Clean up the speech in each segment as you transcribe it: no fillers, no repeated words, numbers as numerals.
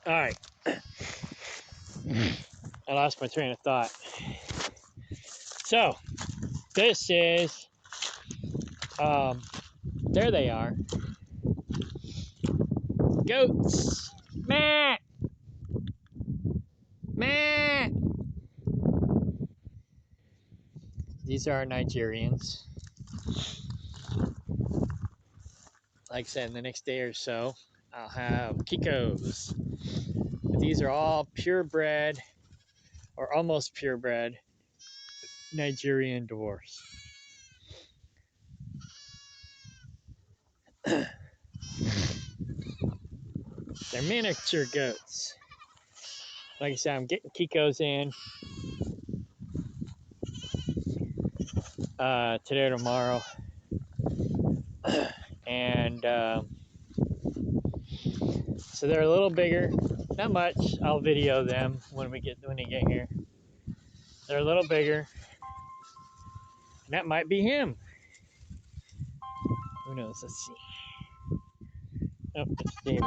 All right. I lost my train of thought. So, this is, there they are. Goats. Meh. Meh. These are Nigerians. Like I said, in the next day or so, I'll have Kikos. But these are all purebred, or almost purebred, Nigerian dwarfs. They're miniature goats. Like I said, I'm getting Kikos in today or tomorrow. And so they're a little bigger. Not much. I'll video them when they get here. They're a little bigger. And that might be him. Who knows? Let's see. Oh, it's David.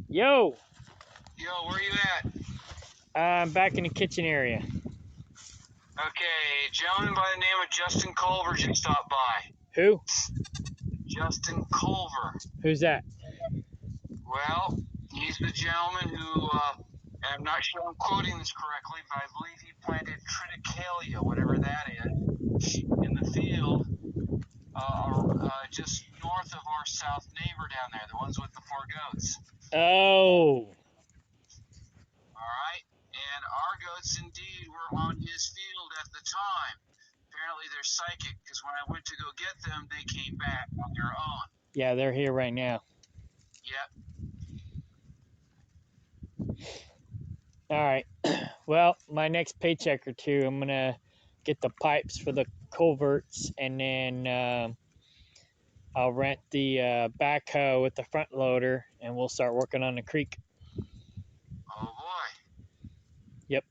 Yo! Yo, where you at? I'm back in the kitchen area. Okay, a gentleman by the name of Justin Culver just stopped by. Who? Justin Culver. Who's that? Well, he's the gentleman who, I'm not sure I'm quoting this correctly, but I believe he planted triticale, whatever that is, in the field just north of our south neighbor down there, the ones with the 4 goats. Oh. Alright? And our goats indeed were on his field at the time. Apparently they're psychic, because when I went to go get them, they came back on their own. Yeah, they're here right now. Yep. All right. Well, my next paycheck or two, I'm going to get the pipes for the culverts, and then I'll rent the backhoe with the front loader, and we'll start working on the creek. Oh boy. Yep.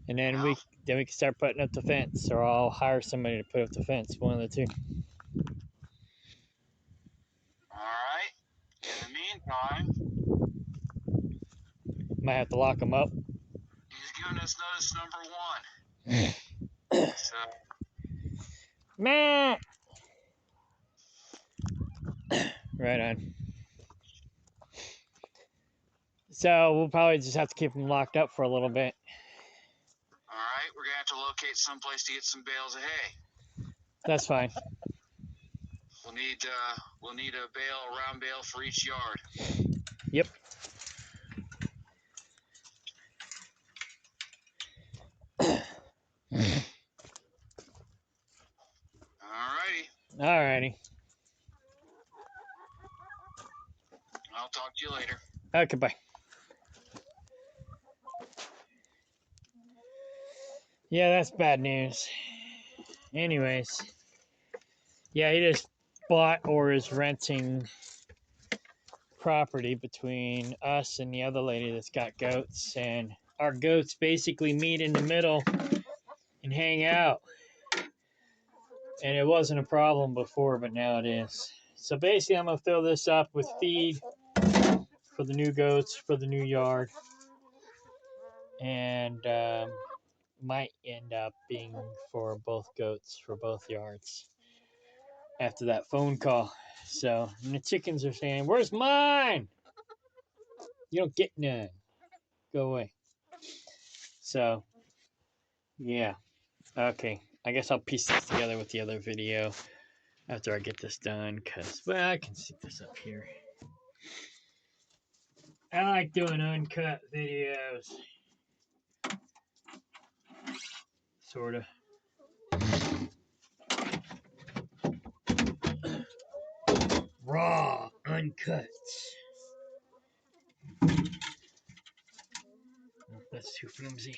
And then we can start putting up the fence, or I'll hire somebody to put up the fence, one of the two. Alright. In the meantime, might have to lock them up. He's giving us notice number 1. So. Meh. Right on. So we'll probably just have to keep them locked up for a little bit. Alright, we're going to have to locate someplace to get some bales of hay. That's fine. We'll need a round bale for each yard. Yep. Alrighty. I'll talk to you later. Okay, bye. Yeah, that's bad news. Anyways, yeah, he just bought or is renting property between us and the other lady that's got goats, and our goats basically meet in the middle and hang out. And it wasn't a problem before, but now it is. So basically, I'm going to fill this up with feed for the new goats, for the new yard. And might end up being for both goats, for both yards, after that phone call. So, and the chickens are saying, "Where's mine? You don't get none. Go away." So, yeah. Okay. I guess I'll piece this together with the other video after I get this done, because, well, I can stick this up here. I like doing uncut videos. Sort of. Raw, uncut. Oh, that's too flimsy.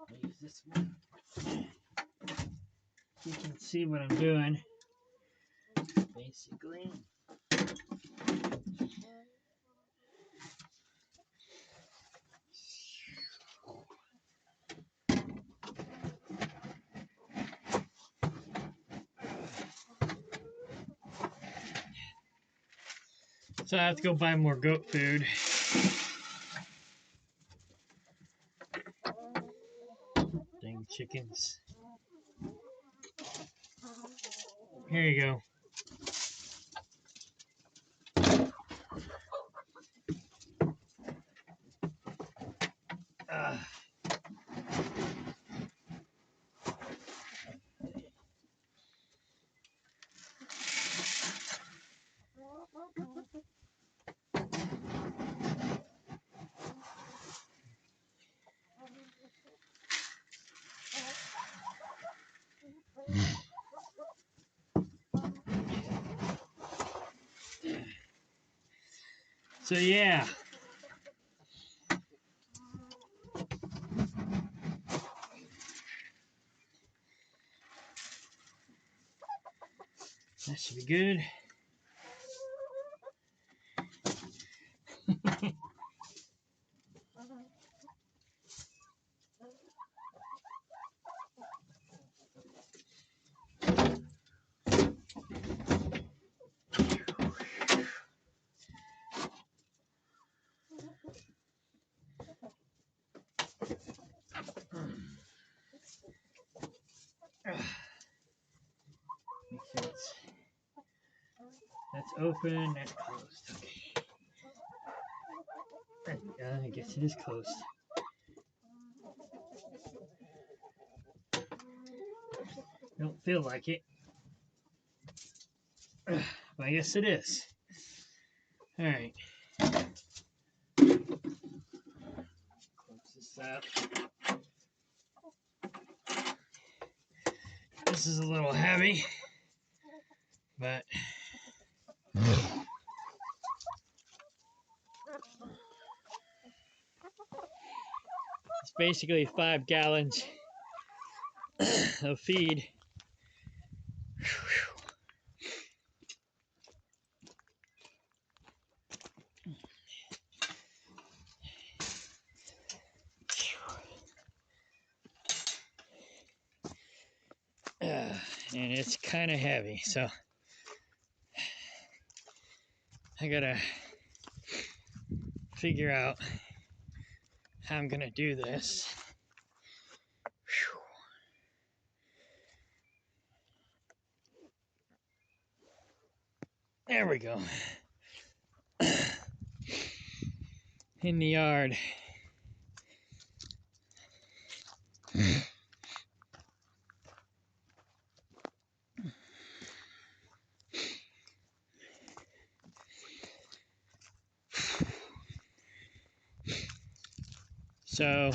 I'll use this one. You can see what I'm doing. Basically. So I have to go buy more goat food. Dang chickens. Here you go. So yeah. That should be good. Make sure that's open, that's closed. Okay. There we go. I guess it is closed. Don't feel like it. But I guess it is. Alright. Close this up. This is a little heavy, but it's basically 5 gallons of feed. And it's kind of heavy, so I gotta figure out how I'm gonna do this. There we go. In the yard. So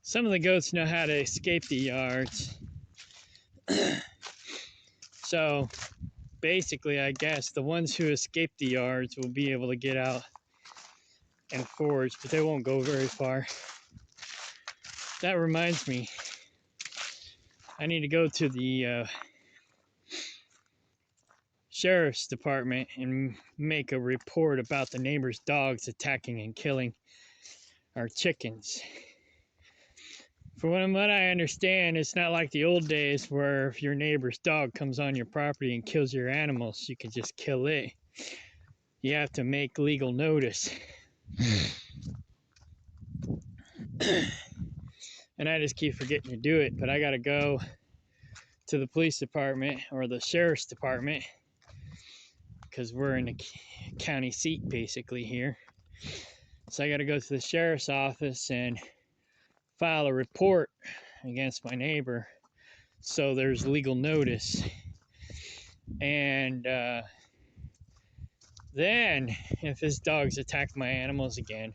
some of the goats know how to escape the yards. So basically, I guess the ones who escape the yards will be able to get out and forage, but they won't go very far. That reminds me, I need to go to the sheriff's department and make a report about the neighbor's dogs attacking and killing our chickens. From what I understand, it's not like the old days where if your neighbor's dog comes on your property and kills your animals, you can just kill it. You have to make legal notice. And I just keep forgetting to do it, but I gotta go to the police department or the sheriff's department because we're in a county seat basically here. So I gotta go to the sheriff's office and file a report against my neighbor so there's legal notice. And then if his dogs attack my animals again,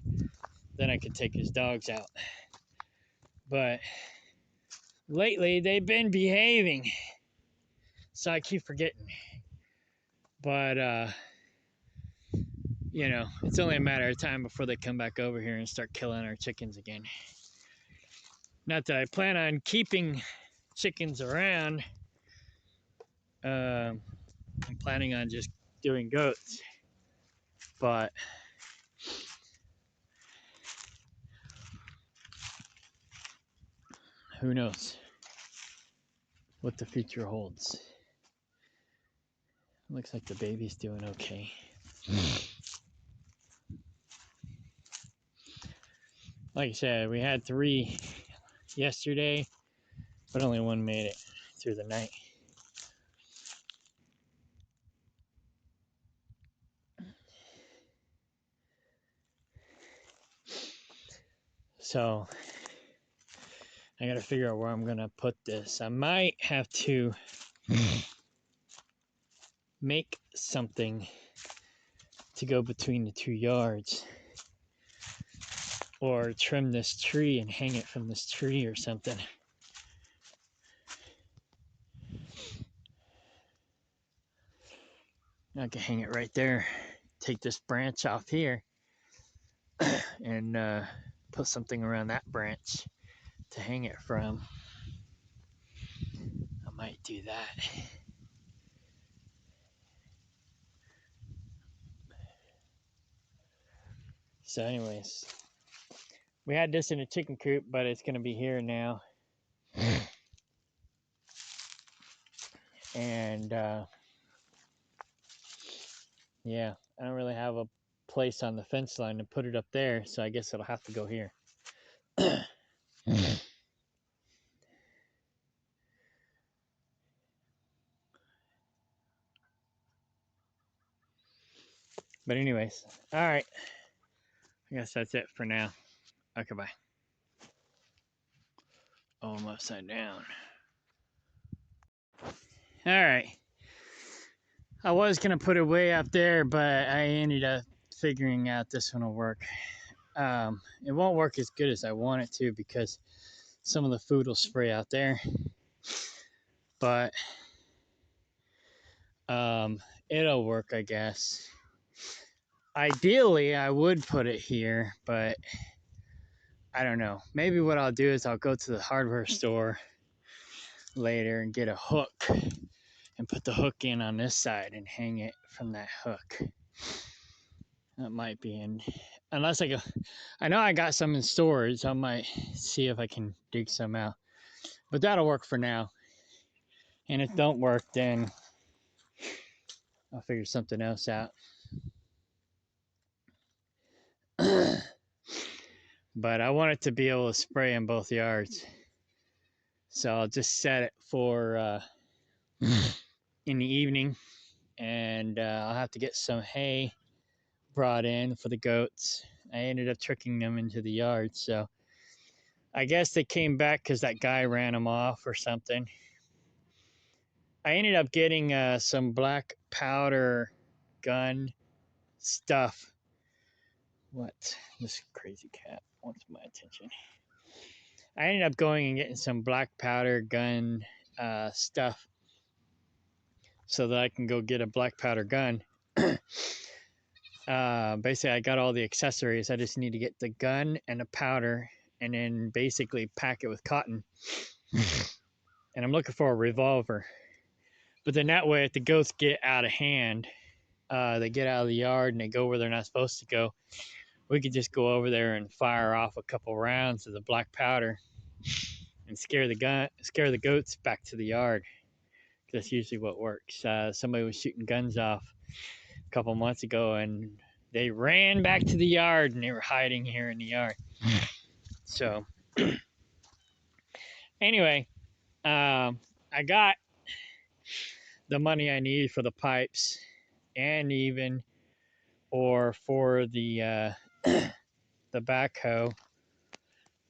then I could take his dogs out. But lately they've been behaving, so I keep forgetting. But you know, it's only a matter of time before they come back over here and start killing our chickens again. Not that I plan on keeping chickens around. I'm planning on just doing goats, but who knows what the future holds. Looks like the baby's doing okay. Like I said, we had 3 yesterday, but only one made it through the night. So I gotta figure out where I'm gonna put this. I might have to make something to go between the 2 yards, or trim this tree and hang it from this tree or something. I can hang it right there, take this branch off here, and put something around that branch to hang it from. I might do that. So anyways, we had this in a chicken coop, but it's gonna be here now. And yeah, I don't really have a place on the fence line to put it up there, so I guess it'll have to go here. But anyways, all right. I guess that's it for now. Okay, bye. Oh, I'm upside down. All right. I was gonna put it way up there, but I ended up figuring out this one will work. It won't work as good as I want it to because some of the food will spray out there. But it'll work, I guess. Ideally, I would put it here, but I don't know. Maybe what I'll do is I'll go to the hardware store later and get a hook and put the hook in on this side and hang it from that hook. That might be in, unless I go, I know I got some in storage. I might see if I can dig some out, but that'll work for now. And if it don't work, then I'll figure something else out. But I want it to be able to spray in both yards. So I'll just set it for in the evening, and I'll have to get some hay brought in for the goats. I ended up tricking them into the yard, so I guess they came back because that guy ran them off or something. I ended up getting some black powder gun stuff. What? This crazy cat wants my attention. I ended up going and getting some black powder gun stuff so that I can go get a black powder gun. Basically, I got all the accessories. I just need to get the gun and the powder and then basically pack it with cotton. And I'm looking for a revolver. But then that way, if the goats get out of hand, they get out of the yard and they go where they're not supposed to go, we could just go over there and fire off a couple rounds of the black powder and scare the goats back to the yard. That's usually what works. Somebody was shooting guns off a couple months ago, and they ran back to the yard, and they were hiding here in the yard. So, anyway, I got the money I need for the pipes, and even or for the backhoe.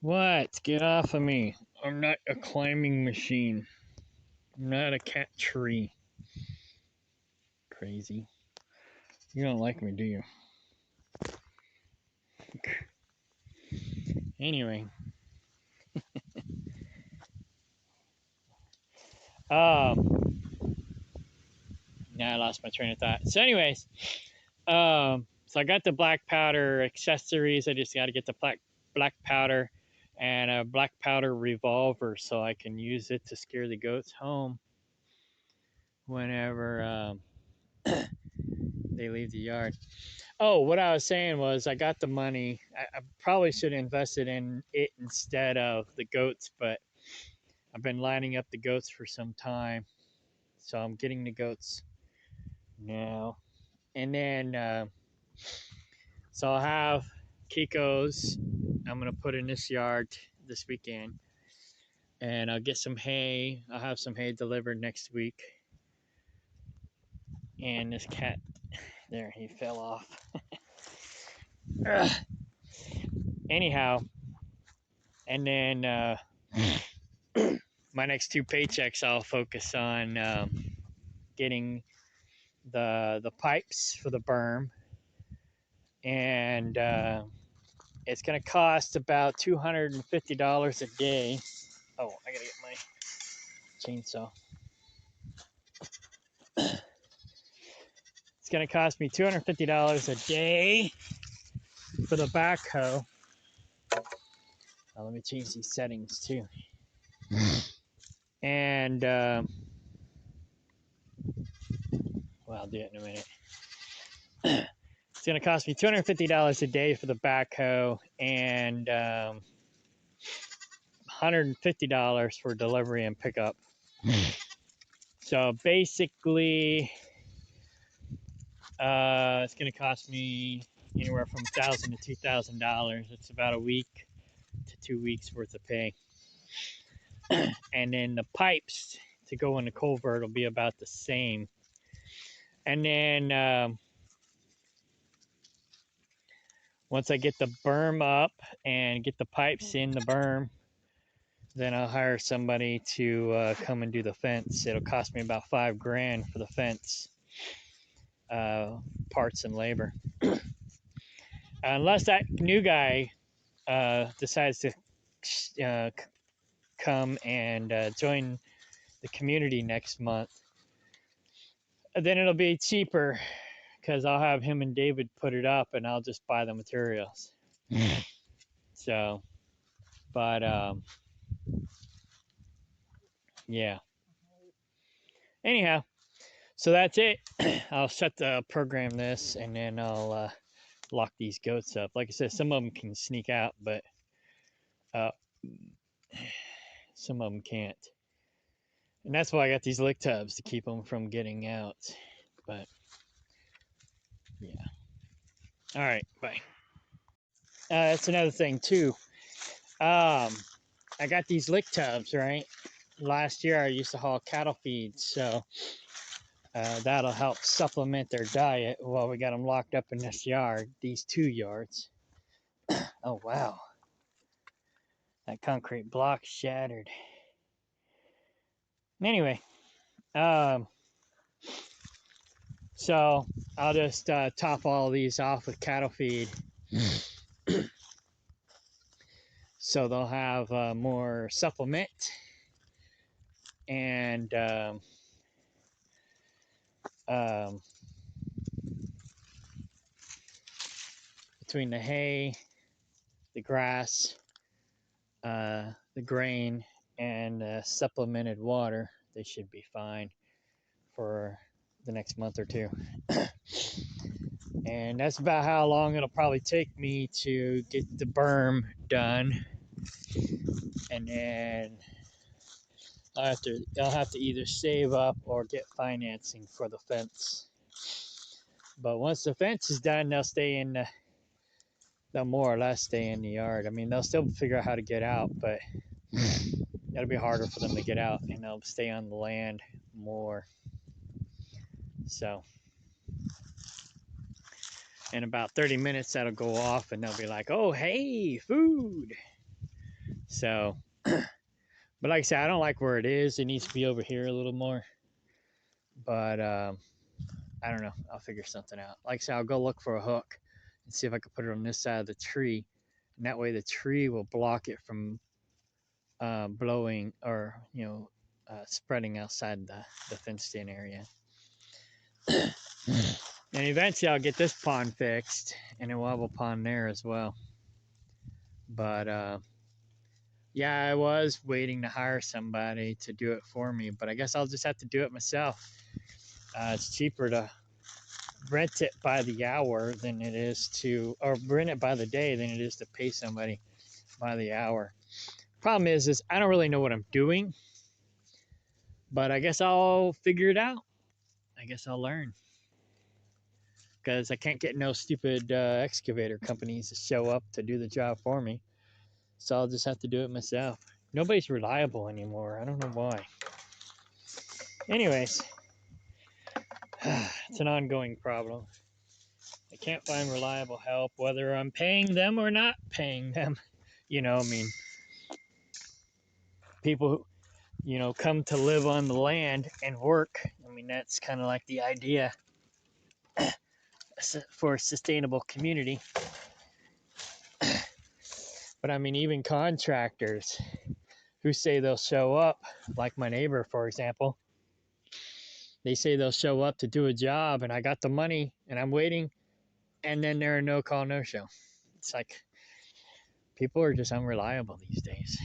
What? Get off of me! I'm not a climbing machine. I'm not a cat tree. Crazy. You don't like me, do you? Anyway. Now I lost my train of thought. So anyways, so I got the black powder accessories. I just got to get the black powder and a black powder revolver so I can use it to scare the goats home whenever they leave the yard. Oh, what I was saying was I got the money. I probably should have invested in it instead of the goats, but I've been lining up the goats for some time. So I'm getting the goats now. And then, so I'll have Kiko's. I'm going to put in this yard this weekend. And I'll get some hay. I'll have some hay delivered next week. And this cat, there, he fell off. Anyhow, and then my next 2 paychecks, I'll focus on getting the pipes for the berm, and it's going to cost about $250 a day. Oh, I gotta get my chainsaw. It's going to cost me $250 a day for the backhoe. Let me change these settings too. And well, I'll do it in a minute. It's going to cost me $250 a day for the backhoe and $150 for delivery and pickup. So basically, it's going to cost me anywhere from $1,000 to $2,000. It's about a week to 2 weeks worth of pay. And then the pipes to go in the culvert will be about the same. And then once I get the berm up and get the pipes in the berm, then I'll hire somebody to come and do the fence. It'll cost me about $5,000 for the fence, parts and labor. Unless that new guy decides to come and join the community next month, then it'll be cheaper because I'll have him and David put it up and I'll just buy the materials. So, but yeah. Anyhow, so that's it. I'll set the program this and then I'll lock these goats up. Like I said, some of them can sneak out, but some of them can't. And that's why I got these lick tubs to keep them from getting out. But yeah. All right, bye. That's another thing too. I got these lick tubs, right? Last year I used to haul cattle feed, so that'll help supplement their diet while we got them locked up in this yard, these 2 yards. Oh, wow. That concrete block shattered. Anyway, so I'll just top all these off with cattle feed. So they'll have more supplement and between the hay, the grass, the grain, and supplemented water, they should be fine for the next month or 2. And that's about how long it'll probably take me to get the berm done. And then I'll have to either save up or get financing for the fence. But once the fence is done, they'll more or less stay in the yard. I mean, they'll still figure out how to get out, but it'll be harder for them to get out, and they'll stay on the land more. So in about 30 minutes, that'll go off, and they'll be like, oh, hey, food. So, but like I said, I don't like where it is. It needs to be over here a little more. But I don't know. I'll figure something out. Like I said, I'll go look for a hook and see if I can put it on this side of the tree. And that way the tree will block it from blowing or, spreading outside the fenced-in area. And eventually I'll get this pond fixed, and then we'll have a pond there as well. But yeah, I was waiting to hire somebody to do it for me, but I guess I'll just have to do it myself. It's cheaper to rent it by the hour than it is to, or rent it by the day than it is to pay somebody by the hour. Problem is I don't really know what I'm doing, but I guess I'll figure it out. I guess I'll learn. because I can't get no stupid excavator companies to show up to do the job for me. So I'll just have to do it myself. Nobody's reliable anymore. I don't know why. Anyways, it's an ongoing problem. I can't find reliable help, whether I'm paying them or not paying them. I mean, people who, come to live on the land and work. I mean, that's kind of like the idea for a sustainable community. But I mean, even contractors who say they'll show up, like my neighbor, for example, they say they'll show up to do a job, and I got the money, and I'm waiting, and then they're a no call, no show. It's like people are just unreliable these days.